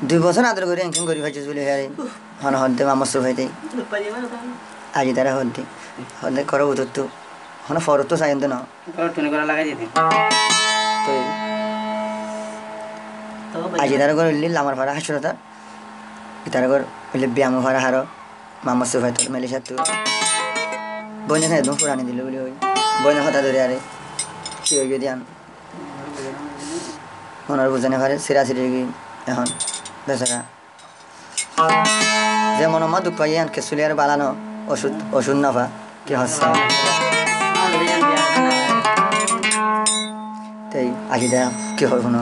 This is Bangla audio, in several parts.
2 বছর আদর করে এনকেন করি ভাইছিস বলে হ্যাঁ হন হদ্দে আমার ভাইতে আজি তারা হদ্দে করো উত্তর তো হন ফরত তো চাই না তো আজি তারা করে আমার ভাড়া হাসরতা তারা করে ব্যায়াম ভাড়া হারো মামা ভাই তো মেলিসার তো বইনে একদম পুরানি দিল বলে ওই বইনের কথা ধরে আরে কি হইবে দিয়ান মনের বুঝানে পারে সিরাসিরি এখন বেচারা যে মনে মা দুঃখ পাই আনকে চুলি আর বালানো ওষুধ নাফা কি হচ্ছে তাই আগে দেয়া কি হবে কোনো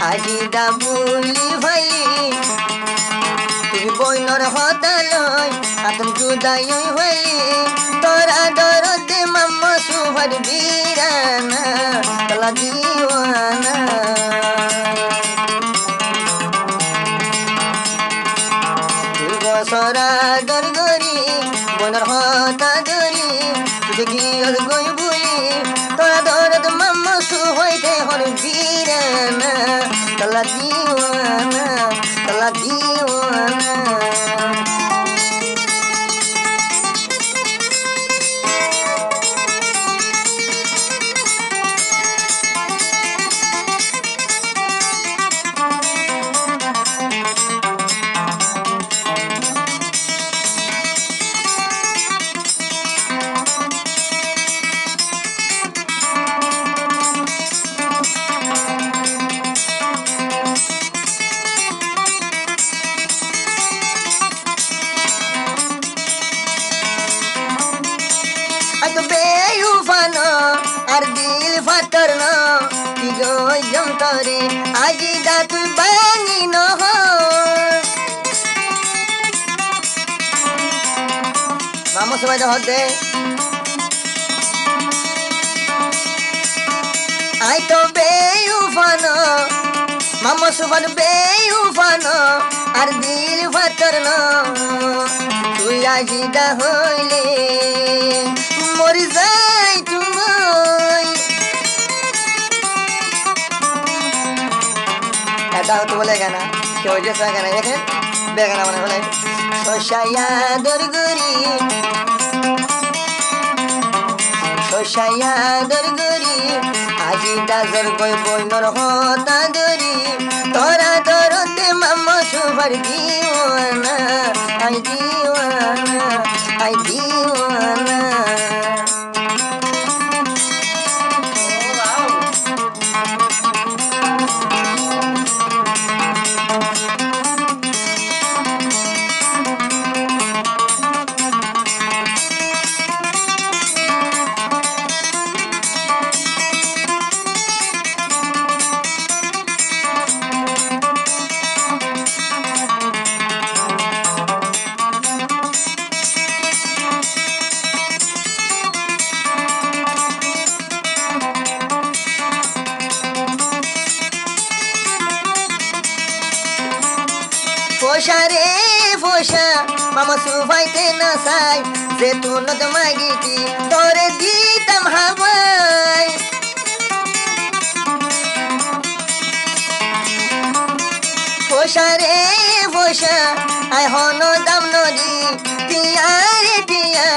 আজিদা বুলি ভাই তুই বইনর হতালয় আতম জুদাই ভাই তোরা দরদে মাম্মা সুভার বীরানা তলা দিওয়ানা তুই বসরা দরগরি বইনর হতা দরি তুই গিয়র গই বুলি তোরা দরদ মাম্মা সুভাইতে হর বীরানা তলা দিওয়ানা তলা দিওয়ানা আর দিল ফাতর না কি গই যন্তরে আজি দা তুই বানি ন মামা সবাই তো হতে আই তো বেউফানো মামা সবাই বেউফানো আর দিল ফাতর না তুই আজি দা হইলে মরি যাই তুমি এটা হতো বলে গানা কেউ যে গানা এখানে বেগানা মানে বলে শশায়া দরগরি শশায়া দরগরি আজি দাজর কই বইনর হতা দরি তোরা দরতে মাম্মা সুভার দিওয়ানা আই দিওয়ানা আই দিওয়ানা ফোসা রে ফোসা মামা সুভাইতে না সাই যে তুনত মাগিতি তোরে দিতাম হাওয়াই ফোসা রে ফোসা আই হন দাম নদী টিয়া রে টিয়া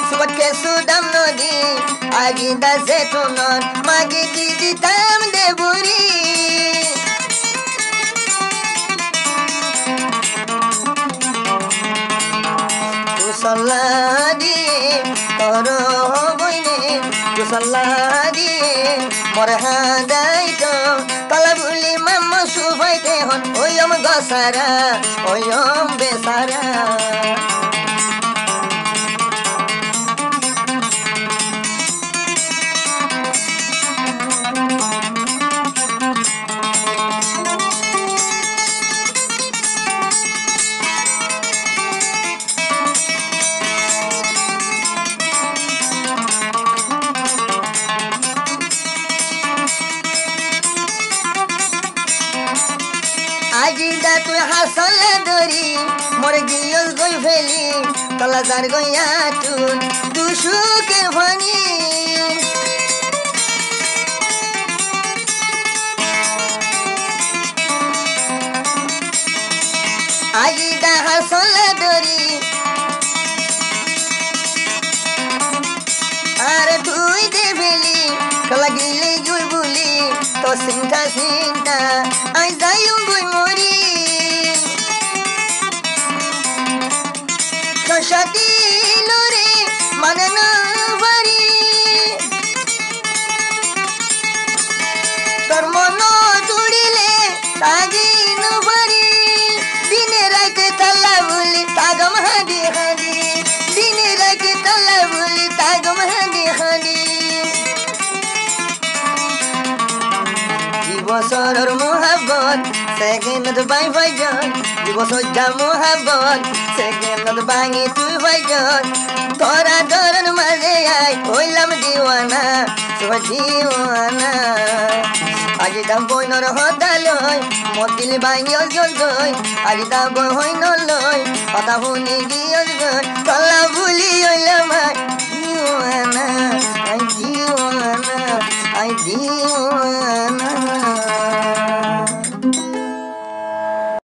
সুবতকে সুদাম নদী আগি দা যে তুনত মাগিতি দিতাম দেবুরি কুসল্লা দিয়ে তোর বইনে কুসল্লা দিয়ে মরে হাদাই তো তলা ভুলি মাম্মা সুভাইতে হন ওয়ম গসারা ওয়ম বেসারা দরি মোর গিয়ল গই ফেলি তলা যার গইয়া তুন দুসুকে ভানি আজি ডাহা সলা দরি আর তুই দে ফেলি লাগিলে জুই বুলি তো চিন্তা চিন্তা আই যাইও গই মরি সাথী লরে মানে না পারি তোর মন জুড়িলে তাগি পারি দিনে রাইতে তাল্লা বলি তাগম হাদি হাদি দিনে রাইতে তাল্লা বলি তাগম হাদি হাদি বছরের মোহাবত সেকেন্ডত বাই ভাইজন বছর যা মোহাবত সেকেন্ডত ভাঙি তুই ভাইজন তোরা ধরন মাঝে আই হইলাম দিওয়ানা তোর দিওয়ানা আজি দাম বইনর হতালয় মতিল ভাঙিয়ল জল গই আজি দাম বই হইন লয় কথা শুনি গিয়ল গই তলা বুলি